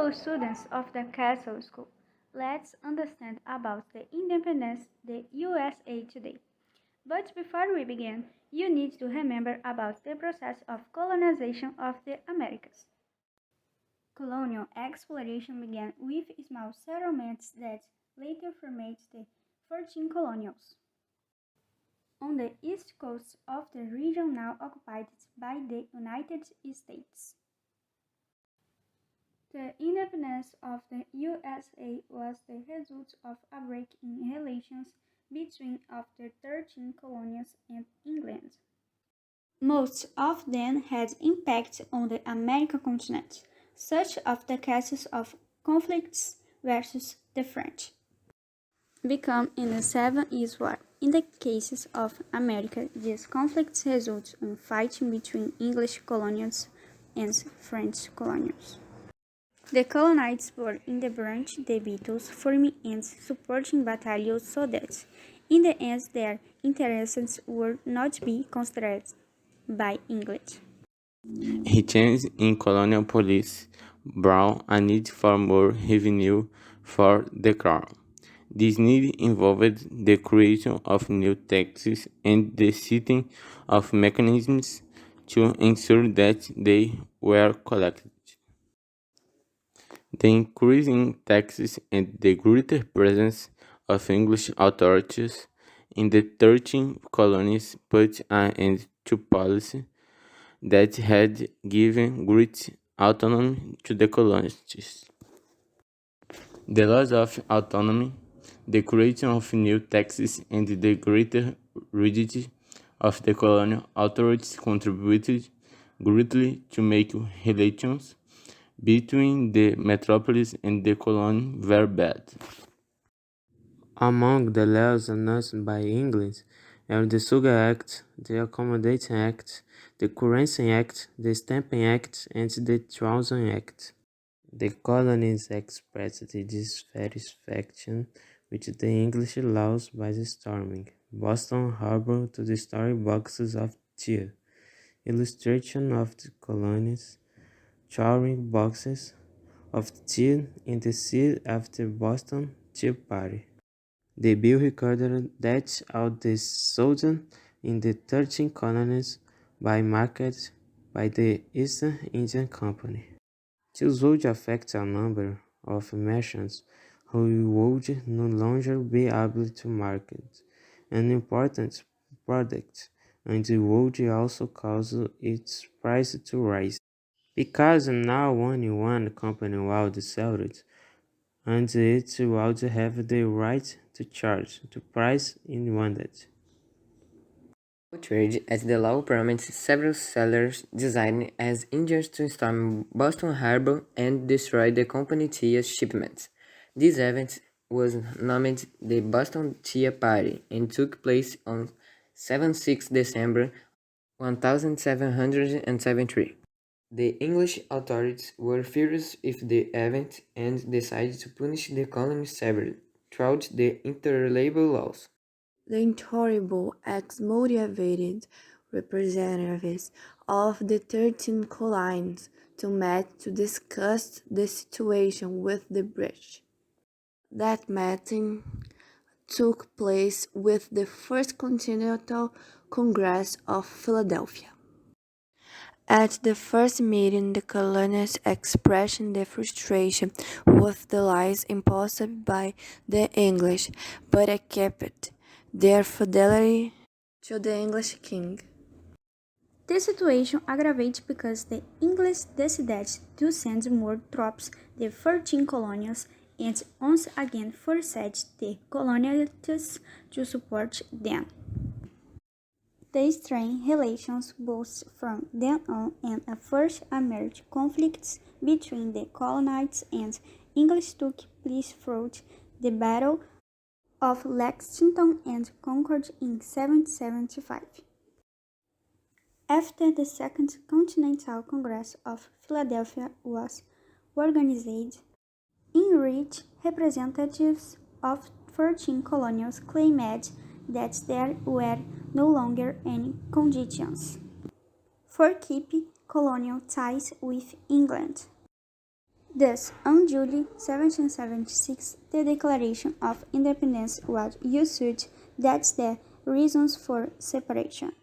Hello, students of the Castle School. Let's understand about the independence the USA today. But before we begin, you need to remember about the process of colonization of the Americas. Colonial exploration began with small settlements that later formed the 13 colonials. On the east coast of the region now occupied by the United States. The independence of the USA was the result of a break in relations between of the 13 colonies and England. Most of them had impact on the American continent, such as the cases of conflicts versus the French. Become in the Seven Years' War. In the cases of America, these conflicts result in fighting between English colonials and French colonials. The colonists were in the branch the battles, forming and supporting battalions so that, in the end, their interests would not be considered by England. He changed in colonial policy, brought a need for more revenue for the crown. This need involved the creation of new taxes and the setting of mechanisms to ensure that they were collected. The increase in taxes and the greater presence of English authorities in the 13 colonies put an end to policy that had given great autonomy to the colonists. The loss of autonomy, the creation of new taxes, and the greater rigidity of the colonial authorities contributed greatly to make relations between the metropolis and the colony very bad. Among the laws announced by England are the Sugar Act, the Accommodation Act, the Currency Act, the Stamping Act, and the Trouncing Act. The colonies expressed dissatisfaction with the English laws by storming Boston Harbor to destroy boxes of tea. Illustration of the colonies throwing boxes of tea in the sea after Boston Tea Party. The bill recorded that all the sold in the 13 colonies by market by the East India Company. This would affect a number of merchants who would no longer be able to market an important product, and would also cause its price to rise. Because now only one company would sell it, and it would have the right to charge the price it wanted. Trade, as the law permits several sellers designed as engines to storm Boston Harbor and destroy the company tea shipments. This event was named the Boston Tea Party and took place on 7-6 December 1773. The English authorities were furious with the event and decided to punish the colony severely throughout the interlabor laws. The intolerable ex-motivated representatives of the 13 colonies to met to discuss the situation with the British. That meeting took place with the First Continental Congress of Philadelphia. At the first meeting, the colonists expressed their frustration with the lies imposed by the English, but kept their fidelity to the English king. The situation aggravated because the English decided to send more troops to the 13 colonies and once again forced the colonists to support them. They strained relations both from then on and a first emerged conflicts between the colonists and English took place throughout the Battle of Lexington and Concord in 1775. After the Second Continental Congress of Philadelphia was organized, in which representatives of 13 colonies claimed that there were no longer any conditions for keeping colonial ties with England. Thus, on July 1776, the Declaration of Independence was issued. That's the reasons for separation.